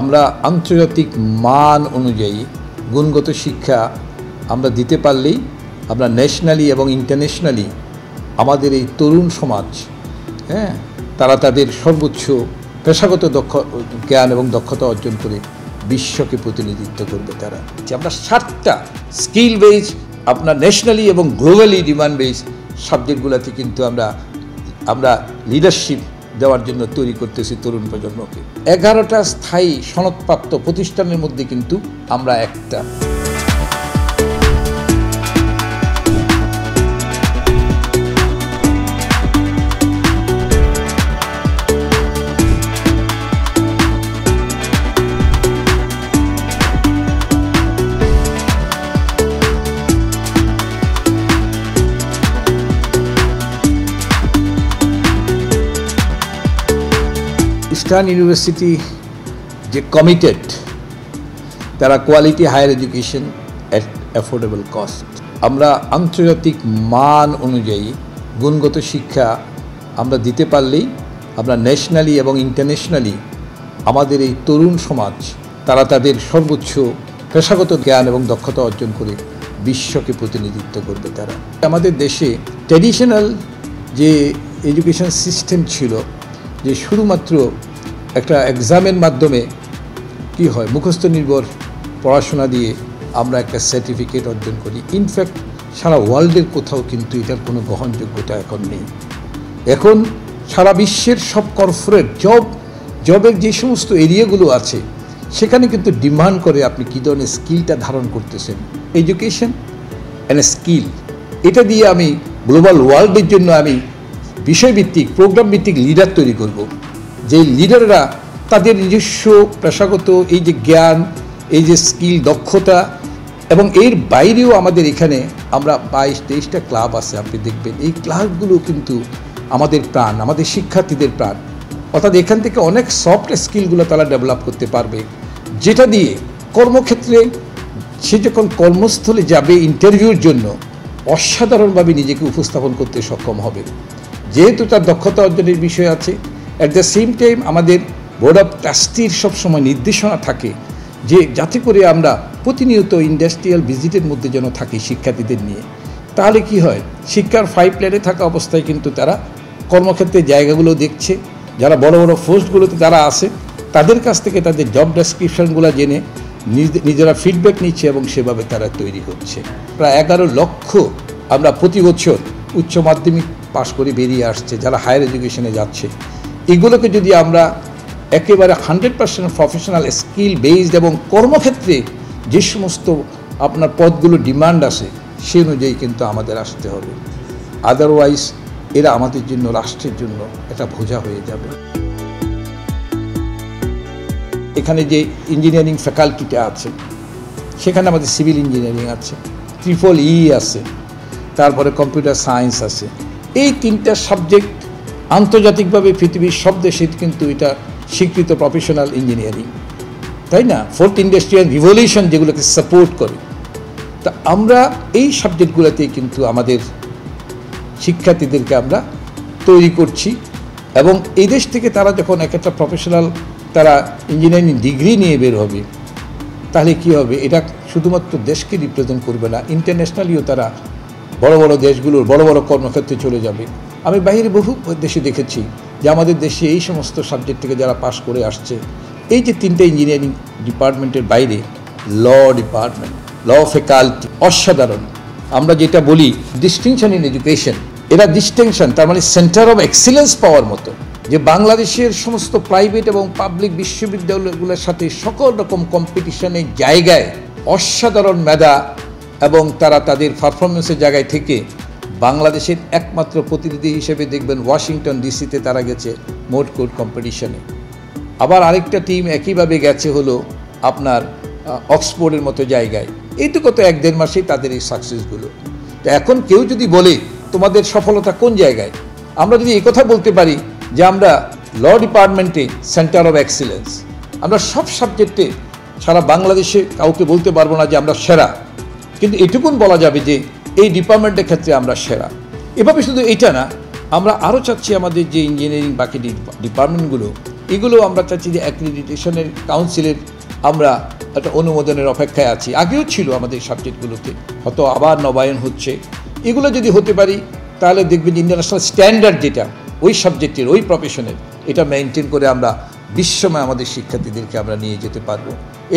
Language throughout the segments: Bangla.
আমরা আন্তর্জাতিক মান অনুযায়ী গুণগত শিক্ষা আমরা দিতে পারলেই আমরা ন্যাশনালি এবং ইন্টারন্যাশনালি আমাদের এই তরুণ সমাজ তারা তাদের সর্বোচ্চ পেশাগত জ্ঞান এবং দক্ষতা অর্জন করে বিশ্বকে প্রতিনিধিত্ব করবে। তারা আমরা 7টা স্কিল বেজ আপনার ন্যাশনালি এবং গ্লোবালি ডিমান্ড বেজ সাবজেক্টগুলোতে কিন্তু আমরা লিডারশিপ দেওয়ার জন্য তৈরি করতেছি তরুণ প্রজন্মকে। 11টা স্থায়ী সনদপ্রাপ্ত প্রতিষ্ঠানের মধ্যে কিন্তু আমরা একটা। ইস্টার্ন ইউনিভার্সিটি যে কমিটেড, তারা quality higher education at affordable cost. আমরা আন্তর্জাতিক মান অনুযায়ী গুণগত শিক্ষা আমরা দিতে পারলেই আমরা ন্যাশনালি এবং ইন্টারন্যাশনালি আমাদের এই তরুণ সমাজ তারা তাদের সর্বোচ্চ পেশাগত জ্ঞান এবং দক্ষতা অর্জন করে বিশ্বকে প্রতিনিধিত্ব করবে। তারা আমাদের দেশে ট্র্যাডিশনাল যে এডুকেশন সিস্টেম ছিল, যে শুধুমাত্র একটা এক্সামের মাধ্যমে কি হয়, মুখস্থ নির্ভর পড়াশোনা দিয়ে আমরা একটা সার্টিফিকেট অর্জন করি। ইনফ্যাক্ট সারা ওয়ার্ল্ডের কোথাও কিন্তু এটার কোনো গ্রহণযোগ্যতা এখন নেই। এখন সারা বিশ্বের সব কর্পোরেট জবের যে সমস্ত এরিয়াগুলো আছে সেখানে কিন্তু ডিমান্ড করে আপনি কী ধরনের স্কিলটা ধারণ করতেছেন। এডুকেশন অ্যান্ড স্কিল, এটা দিয়ে আমি গ্লোবাল ওয়ার্ল্ডের জন্য আমি বিষয়ভিত্তিক প্রোগ্রাম ভিত্তিক লিডার তৈরি করব, যে লিডাররা তাদের নিজস্ব পেশাগত এই যে জ্ঞান, এই যে স্কিল, দক্ষতা, এবং এর বাইরেও আমাদের এখানে আমরা 22-23টা ক্লাব আছে। আপনি দেখবেন এই ক্লাবগুলো কিন্তু আমাদের প্রাণ, আমাদের শিক্ষার্থীদের প্রাণ। অর্থাৎ এখান থেকে অনেক সফট স্কিলগুলো তারা ডেভেলপ করতে পারবে, যেটা দিয়ে কর্মক্ষেত্রে সে যখন কর্মস্থলে যাবে ইন্টারভিউর জন্য অসাধারণভাবে নিজেকে উপস্থাপন করতে সক্ষম হবে, যেহেতু তার দক্ষতা অর্জনের বিষয় আছে। অ্যাট দ্য সেম টাইম আমাদের বোর্ড অফ ট্রাস্টির সবসময় নির্দেশনা থাকে যে যাতে করে আমরা প্রতিনিয়ত ইন্ডাস্ট্রিয়াল ভিজিটের মধ্যে যেন থাকি শিক্ষার্থীদের নিয়ে। তাহলে কি হয়, শিক্ষার 5 প্ল্যানে থাকা অবস্থায় কিন্তু তারা কর্মক্ষেত্রে জায়গাগুলো দেখছে, যারা বড় বড় পোস্টগুলোতে তারা আছে তাদের কাছ থেকে তাদের জব ডেসক্রিপশনগুলো জেনে নিজেরা ফিডব্যাক নিচ্ছে এবং সেভাবে তারা তৈরি হচ্ছে। প্রায় 11 লক্ষ আমরা প্রতি বছর উচ্চ মাধ্যমিক পাশ করে বেরিয়ে আসছে যারা হায়ার এডুকেশনে যাচ্ছে। এগুলোকে যদি আমরা একেবারে 100% প্রফেশনাল স্কিল বেসড এবং কর্মক্ষেত্রে যে সমস্ত আপনার পদগুলো ডিমান্ড আসে সে অনুযায়ী কিন্তু আমাদের আসতে হবে, আদারওয়াইজ এরা আমাদের জন্য, রাষ্ট্রের জন্য এটা বোঝা হয়ে যাবে। এখানে যে ইঞ্জিনিয়ারিং ফ্যাকাল্টিটা আছে সেখানে আমাদের সিভিল ইঞ্জিনিয়ারিং আছে, EEE আছে, তারপরে কম্পিউটার সায়েন্স আছে। এই 3টা সাবজেক্ট আন্তর্জাতিকভাবে পৃথিবীর সব দেশে কিন্তু এটা স্বীকৃত প্রফেশনাল ইঞ্জিনিয়ারিং, তাই না? 4th ইন্ডাস্ট্রিয়াল রিভলিউশন যেগুলোকে সাপোর্ট করে। তা আমরা এই সাবজেক্টগুলোতেই কিন্তু আমাদের শিক্ষার্থীদেরকে আমরা তৈরি করছি, এবং এই দেশ থেকে তারা যখন একটা প্রফেশনাল তারা ইঞ্জিনিয়ারিং ডিগ্রি নিয়ে বের হবে তাহলে কি হবে, এটা শুধুমাত্র দেশকে রিপ্রেজেন্ট করবে না, ইন্টারন্যাশনালিও তারা বড় বড় দেশগুলোর বড় বড় কর্মক্ষেত্রে চলে যাবে। আমি বাইরে বহু দেশে দেখেছি যে আমাদের দেশে এই সমস্ত সাবজেক্ট থেকে যারা পাশ করে আসছে, এই যে 3টা ইঞ্জিনিয়ারিং ডিপার্টমেন্টের বাইরে ল ডিপার্টমেন্ট, ল ফ্যাকাল্টি অসাধারণ। আমরা যেটা বলি ডিস্টিংশন ইন এডুকেশন, এরা ডিস্টিংশন তার মানে সেন্টার অফ এক্সিলেন্স পাওয়ার মতো, যে বাংলাদেশের সমস্ত প্রাইভেট এবং পাবলিক বিশ্ববিদ্যালয়গুলোর সাথে সকল রকম কম্পিটিশনের জায়গায় অসাধারণ মেধা এবং তারা তাদের পারফরমেন্সের জায়গায় থেকে বাংলাদেশের একমাত্র প্রতিনিধি হিসেবে দেখবেন ওয়াশিংটন ডিসিতে তারা গেছে মোট কোর্ট কম্পিটিশনে। আবার আরেকটা টিম একইভাবে গেছে হলো আপনার অক্সফোর্ডের মতো জায়গায়। এইটুকু তো 1-1.5 মাসেই তাদের এই সাকসেসগুলো। তো এখন কেউ যদি বলে তোমাদের সফলতা কোন জায়গায়, আমরা যদি এই কথা বলতে পারি যে আমরা ল ডিপার্টমেন্টে সেন্টার অফ এক্সিলেন্স, আমরা সব সাবজেক্টে সারা বাংলাদেশে কাউকে বলতে পারবো না যে আমরা সেরা, কিন্তু এটুকুন বলা যাবে যে এই ডিপার্টমেন্টের ক্ষেত্রে আমরা সেরা। এভাবে শুধু এটা না, আমরা আরও চাচ্ছি আমাদের যে ইঞ্জিনিয়ারিং বাকি ডিপার্টমেন্টগুলো এগুলো আমরা চাচ্ছি যে অ্যাক্রিডিটেশনের কাউন্সিলের আমরা একটা অনুমোদনের অপেক্ষায় আছি। আগেও ছিল আমাদের সাবজেক্টগুলোতে, হয়তো আবার নবায়ন হচ্ছে। এগুলো যদি হতে পারি তাহলে দেখবেন ইন্টারন্যাশনাল স্ট্যান্ডার্ড যেটা ওই সাবজেক্টের ওই প্রফেশনের, এটা মেনটেন করে আমরা বিশ্বময় আমাদের শিক্ষার্থীদেরকে আমরা নিয়ে যেতে পারবো।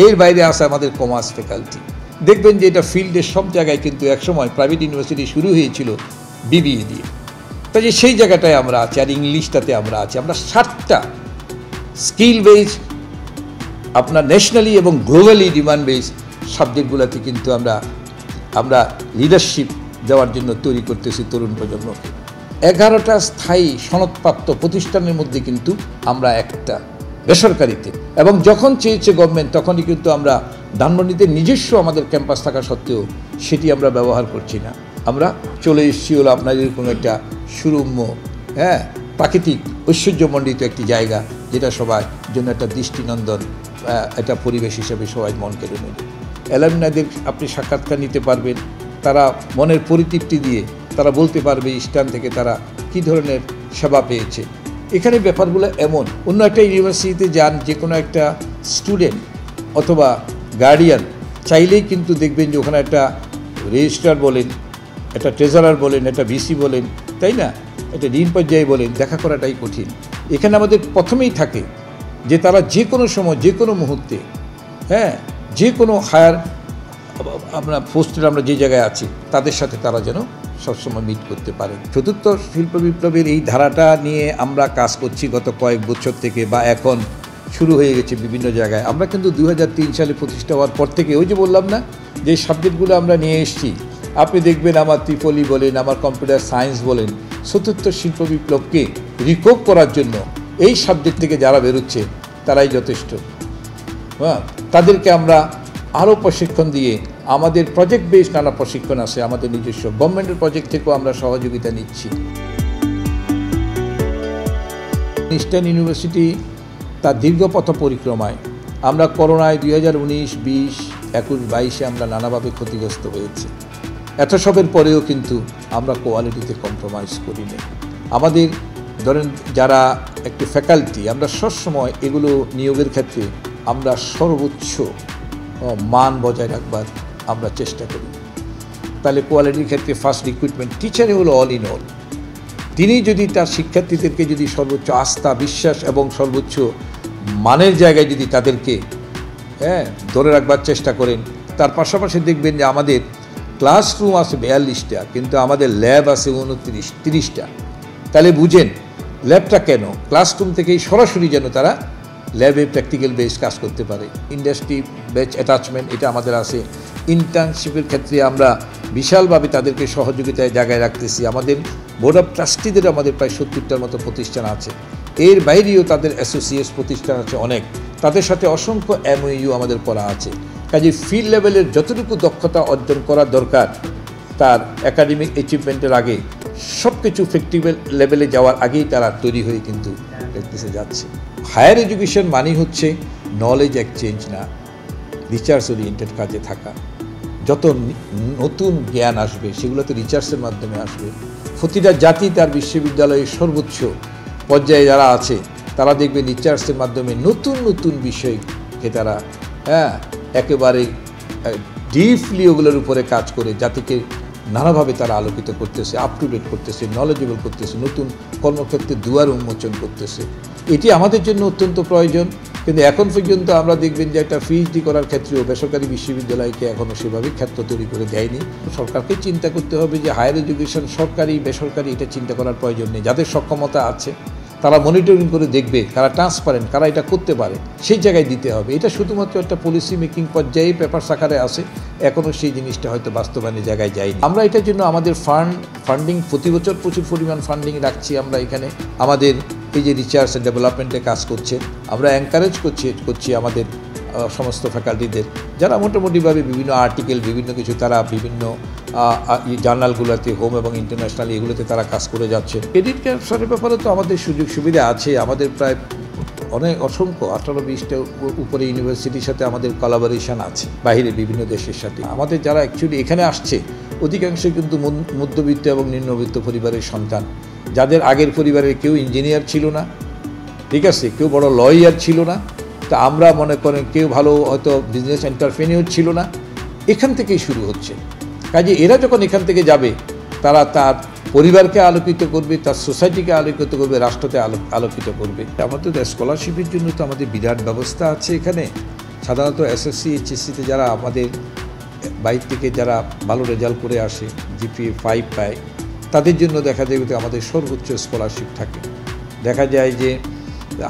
এর বাইরে আসে আমাদের কমার্স ফ্যাকাল্টি। দেখবেন যে এটা ফিল্ডের সব জায়গায় কিন্তু একসময় প্রাইভেট ইউনিভার্সিটি শুরু হয়েছিল বিবিএ দিয়ে, তাই সেই জায়গাটায় আমরা আছি। আর ইংলিশটাতে আমরা আছি। আমরা 7টা স্কিল বেস আপনার ন্যাশনালি এবং গ্লোবালি ডিমান্ড বেস সাবজেক্টগুলোতে কিন্তু আমরা লিডারশিপ দেওয়ার জন্য তৈরি করতেছি তরুণ প্রজন্মকে। 11টা স্থায়ী সনদপ্রাপ্ত প্রতিষ্ঠানের মধ্যে কিন্তু আমরা একটা বেসরকারিতে, এবং যখন চেয়েছে গভর্নমেন্ট তখনই কিন্তু আমরা ধানমন্ডিতে নিজস্ব আমাদের ক্যাম্পাস থাকা সত্ত্বেও সেটি আমরা ব্যবহার করছি না। আমরা চলে এসেছি হলো আপনার এরকম একটা সুরম্য প্রাকৃতিক ঐশ্বর্যমণ্ডিত একটি জায়গা, যেটা সবার জন্য একটা দৃষ্টিনন্দন একটা পরিবেশ হিসেবে সবাই মন কেড়ে নেবে। অ্যালামনাইদের আপনি সাক্ষাৎকার নিতে পারবেন, তারা মনের পরিতৃপ্তি দিয়ে তারা বলতে পারবে স্থান থেকে তারা কী ধরনের সেবা পেয়েছে। এখানে ব্যাপারগুলো এমন, অন্য একটা ইউনিভার্সিটিতে যান, যে কোনো একটা স্টুডেন্ট অথবা গার্ডিয়ান চাইলেই কিন্তু দেখবেন যে ওখানে একটা রেজিস্ট্রার বলেন, একটা ট্রেজারার বলেন, একটা ভিসি বলেন, তাই না, একটা ডিন পর্যায়ে বলেন, দেখা করাটাই কঠিন। এখানে আমাদের প্রথমেই থাকে যে তারা যে কোনো সময় যে কোনো মুহূর্তে যে কোনো হায়ার আমরা পোস্টের আমরা যে জায়গায় আছি তাদের সাথে তারা যেন সবসময় মিট করতে পারে। চতুর্থ শিল্প বিপ্লবের এই ধারাটা নিয়ে আমরা কাজ করছি গত কয়েক বছর থেকে, বা এখন শুরু হয়ে গেছে বিভিন্ন জায়গায়। আমরা কিন্তু 2003 সালে প্রতিষ্ঠা হওয়ার পর থেকে ওই যে বললাম না, যে সাবজেক্টগুলো আমরা নিয়ে এসেছি, আপনি দেখবেন আমার ত্রিপলি বলেন, আমার কম্পিউটার সায়েন্স বলেন, চতুর্থ শিল্প বিপ্লবকে রিকোভ করার জন্য এই সাবজেক্ট থেকে যারা বেরোচ্ছে তারাই যথেষ্ট। তাদেরকে আমরা আরও প্রশিক্ষণ দিয়ে, আমাদের প্রজেক্ট বেস নানা প্রশিক্ষণ আছে, আমাদের নিজস্ব গভর্নমেন্টের প্রজেক্ট থেকেও আমরা সহযোগিতা নিচ্ছি। ইস্টার্ন ইউনিভার্সিটি তার দীর্ঘ পথ পরিক্রমায় আমরা করোনায় 2019, 20, 21, 22-এ আমরা নানাভাবে ক্ষতিগ্রস্ত হয়েছি। এত সবের পরেও কিন্তু আমরা কোয়ালিটিতে কম্প্রোমাইজ করিনি। আমাদের ধরেন যারা একটি ফ্যাকাল্টি, আমরা সবসময় এগুলো নিয়োগের ক্ষেত্রে আমরা সর্বোচ্চ মান বজায় রাখবার আমরা চেষ্টা করি। তাহলে কোয়ালিটির ক্ষেত্রে ফার্স্ট রিক্রুটমেন্ট টিচারে হলো অল ইন অল। তিনি যদি তার শিক্ষার্থীদেরকে যদি সর্বোচ্চ আস্থা, বিশ্বাস এবং সর্বোচ্চ মানের জায়গায় যদি তাদেরকে ধরে রাখবার চেষ্টা করেন, তার পাশাপাশি দেখবেন যে আমাদের ক্লাসরুম আছে 42টা, কিন্তু আমাদের ল্যাব আছে 29-30টা। তাহলে বুঝেন ল্যাবটা কেন, ক্লাসরুম থেকেই সরাসরি যেন তারা ল্যাবে প্র্যাকটিক্যাল বেস কাজ করতে পারে। ইন্ডাস্ট্রি ব্যাচ অ্যাটাচমেন্ট এটা আমাদের আছে। ইন্টার্নশিপের ক্ষেত্রে আমরা বিশালভাবে তাদেরকে সহযোগিতায় জায়গায় রাখতেছি। আমাদের বোর্ড অফ ট্রাস্টিদের আমাদের প্রায় 70টার মতো প্রতিষ্ঠান আছে। এর বাইরেও তাদের অ্যাসোসিয়েটস প্রতিষ্ঠান আছে অনেক, তাদের সাথে অসংখ্য MOU আমাদের করা আছে। কাজে ফিল্ড লেভেলের যতটুকু দক্ষতা অর্জন করা দরকার তার একাডেমিক অ্যাচিভমেন্টের আগে, সব কিছু প্র্যাকটিক্যাল লেভেলে যাওয়ার আগেই তারা তৈরি হয়ে কিন্তু প্র্যাকটিসে যাচ্ছে। হায়ার এডুকেশন মানে হচ্ছে নলেজ এক্সচেঞ্জ না, রিসার্চ ওরিয়েন্টেড কাজে থাকা। যত নতুন জ্ঞান আসবে সেগুলোতে রিসার্চের মাধ্যমে আসবে। প্রতিটা জাতি তার বিশ্ববিদ্যালয়ের সর্বোচ্চ পর্যায়ে যারা আছে তারা দেখবে রিসার্চের মাধ্যমে নতুন নতুন বিষয়কে তারা একেবারে ডিপলি ওগুলোর উপরে কাজ করে জাতিকে নানাভাবে তারা আলোকিত করতেছে, আপ টু ডেট করতেছে, নলেজেবল করতেছে, নতুন কর্মক্ষেত্রে দুয়ার উন্মোচন করতেছে। এটি আমাদের জন্য অত্যন্ত প্রয়োজন। কিন্তু এখন পর্যন্ত আমরা দেখবেন যে একটা PhD করার ক্ষেত্রেও বেসরকারি বিশ্ববিদ্যালয়কে এখনও সেভাবে ক্ষেত্র তৈরি করে দেয়নি। সরকারকে চিন্তা করতে হবে যে হায়ার এডুকেশন সরকারি বেসরকারি এটা চিন্তা করার প্রয়োজন নেই। যাদের সক্ষমতা আছে তারা মনিটরিং করে দেখবে কারা ট্রান্সপারেন্ট, কারা এটা করতে পারে, সেই জায়গায় দিতে হবে। এটা শুধুমাত্র একটা পলিসি মেকিং পর্যায়ে পেপার আকারে আছে, এখনও সেই জিনিসটা হয়তো বাস্তবায়নের জায়গায় যায়নি। আমরা এটার জন্য আমাদের ফান্ডিং প্রতি বছর প্রচুর পরিমাণ ফান্ডিং রাখছি। আমরা এখানে আমাদের এই যে রিসার্চ অ্যান্ড ডেভেলপমেন্টে কাজ করছে, আমরা এনকারেজ করছি আমাদের সমস্ত ফ্যাকাল্টিদের, যারা মোটামুটিভাবে বিভিন্ন আর্টিকেল, বিভিন্ন কিছু তারা বিভিন্ন জার্নালগুলোতে হোম এবং ইন্টারন্যাশনাল এগুলোতে তারা কাজ করে যাচ্ছে। ক্রেডিট ক্যাপচারের ব্যাপারে তো আমাদের সুযোগ সুবিধা আছে। আমাদের প্রায় অসংখ্য 18-20টা উপরে ইউনিভার্সিটির সাথে আমাদের কোলাবোরেশন আছে বাইরে বিভিন্ন দেশের সাথে। আমাদের যারা অ্যাকচুয়ালি এখানে আসছে অধিকাংশ কিন্তু মধ্যবিত্ত এবং নিম্নবিত্ত পরিবারের সন্তান, যাদের আগের পরিবারের কেউ ইঞ্জিনিয়ার ছিল না, ঠিক আছে, কেউ বড় লয়ার ছিল না, তা আমরা মনে করেন কেউ ভালো হয়তো বিজনেস এন্টারপ্রেনিয়র ছিল না, এখান থেকেই শুরু হচ্ছে। কাজে এরা যখন এখান থেকে যাবে, তারা তার পরিবারকে আলোকিত করবে, তার সোসাইটিকে আলোকিত করবে, রাষ্ট্রকে আলোকিত করবে। আমাদের স্কলারশিপের জন্য তো আমাদের বিরাট ব্যবস্থা আছে এখানে। সাধারণত এসএসসি এইচএসসিতে যারা আমাদের বাইরে থেকে যারা ভালো রেজাল্ট করে আসে, জিপিএ 5 পায়, তাদের জন্য দেখা যায় যে আমাদের সর্বোচ্চ স্কলারশিপ থাকে। দেখা যায় যে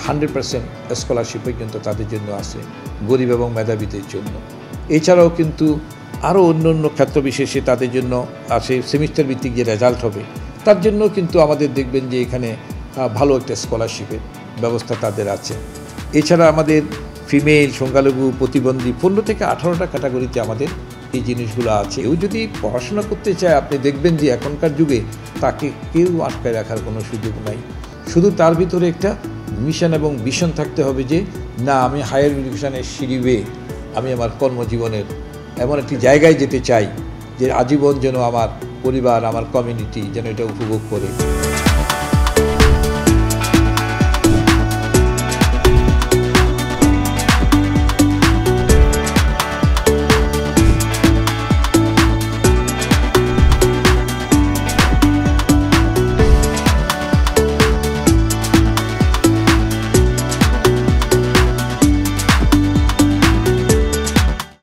100% স্কলারশিপ পর্যন্ত তাদের জন্য আছে, গরিব এবং মেধাবীদের জন্য। এছাড়াও কিন্তু আরও অন্য অন্য ক্ষেত্র বিশেষে তাদের জন্য আসে সেমিস্টার ভিত্তিক যে রেজাল্ট হবে, তার জন্য কিন্তু আমাদের দেখবেন যে এখানে ভালো একটা স্কলারশিপের ব্যবস্থা তাদের আছে। এছাড়া আমাদের ফিমেল, সংখ্যালঘু, প্রতিবন্ধী 15 থেকে 18টা ক্যাটাগরিতে আমাদের এই জিনিসগুলো আছে। কেউ যদি পড়াশোনা করতে চায়, আপনি দেখবেন যে এখনকার যুগে তাকে কেউ আটকায় রাখার কোনো সুযোগ নাই। শুধু তার ভিতরে একটা মিশন এবং ভিশন থাকতে হবে যে না, আমি হায়ার এডুকেশনের সিঁড়ি বেয়ে আমি আমার কর্মজীবনের এমন একটি জায়গায় যেতে চাই যে আজীবন যেন আমার পরিবার, আমার কমিউনিটি যেন এটা উপভোগ করে।